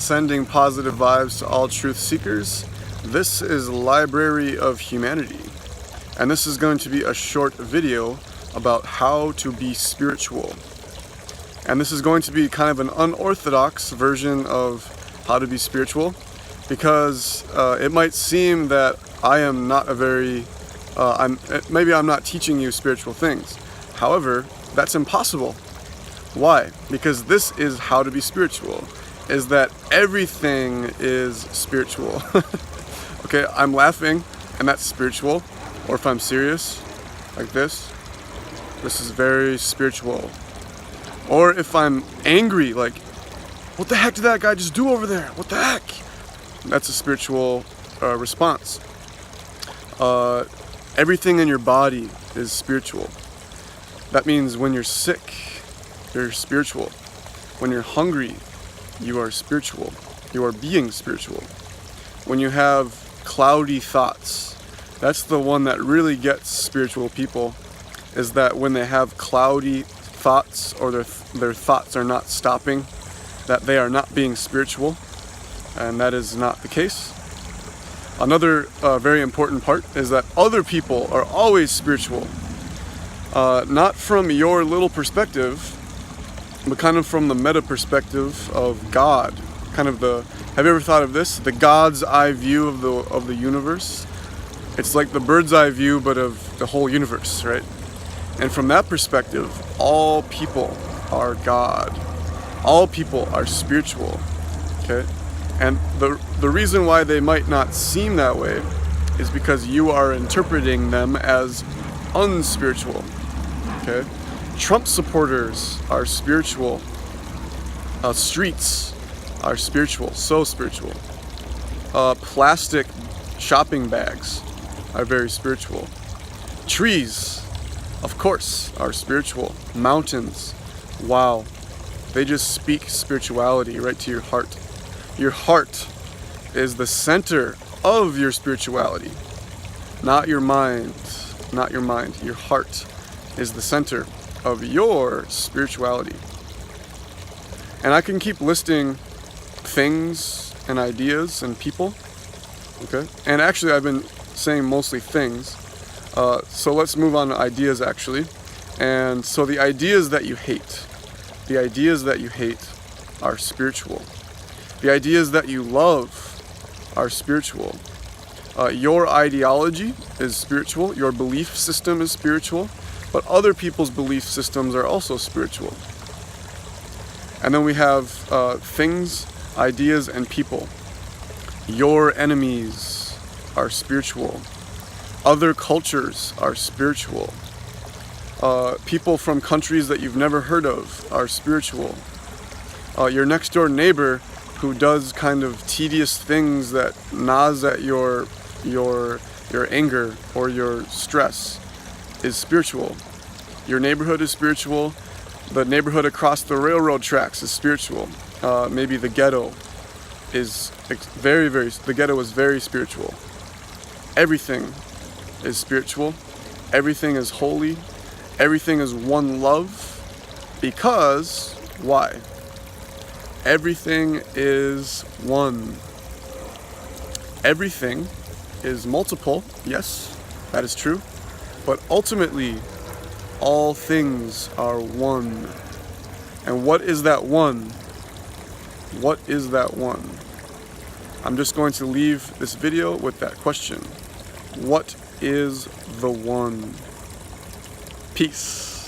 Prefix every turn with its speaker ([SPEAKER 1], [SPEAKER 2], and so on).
[SPEAKER 1] sending positive vibes to all truth seekers. This is Library of Humanity, and this is going to be a short video about how to be spiritual. And this is going to be kind of an unorthodox version of how to be spiritual, because it might seem that I am not a very, maybe I'm not teaching you spiritual things. However, that's impossible. Why? Because this is how to be spiritual, is that everything is spiritual. Okay, I'm laughing, and that's spiritual. Or if I'm serious, like this is very spiritual. Or if I'm angry, like, what the heck did that guy just do over there? What the heck? That's a spiritual response. Everything in your body is spiritual. That means when you're sick, you're spiritual. When you're hungry, you are spiritual. You are being spiritual. When you have cloudy thoughts, that's the one that really gets spiritual people, is that when they have cloudy thoughts, or their thoughts are not stopping, that they are not being spiritual, and that is not the case. Another very important part is that other people are always spiritual. Not from your little perspective, but kind of from the meta perspective of God. Kind of have you ever thought of this? The God's eye view of the universe. It's like the bird's eye view, but of the whole universe, right? And from that perspective, all people are God. All people are spiritual, okay? And the reason why they might not seem that way is because you are interpreting them as unspiritual, okay? Trump supporters are spiritual. Streets are spiritual, so spiritual. Plastic shopping bags are very spiritual. Trees, of course, are spiritual. Mountains, wow. They just speak spirituality right to your heart. Your heart is the center of your spirituality, not your mind, not your mind. Your heart is the center of your spirituality. And I can keep listing things and ideas and people, okay? And actually I've been saying mostly things. So let's move on to ideas, actually. And so the ideas that you hate are spiritual. The ideas that you love are spiritual. Your ideology is spiritual. Your belief system is spiritual. But other people's belief systems are also spiritual. And then we have things, ideas, and people. Your enemies are spiritual. Other cultures are spiritual. People from countries that you've never heard of are spiritual. Your next door neighbor who does kind of tedious things that gnaws at your anger or your stress is spiritual. Your neighborhood is spiritual. The neighborhood across the railroad tracks is spiritual. Maybe the ghetto is the ghetto is very spiritual. Everything is spiritual. Everything is holy. Everything is one love. Because, why? Everything is one. Everything is multiple, yes, that is true. But ultimately, all things are one. And what is that one? What is that one? I'm just going to leave this video with that question. What is the one? Peace.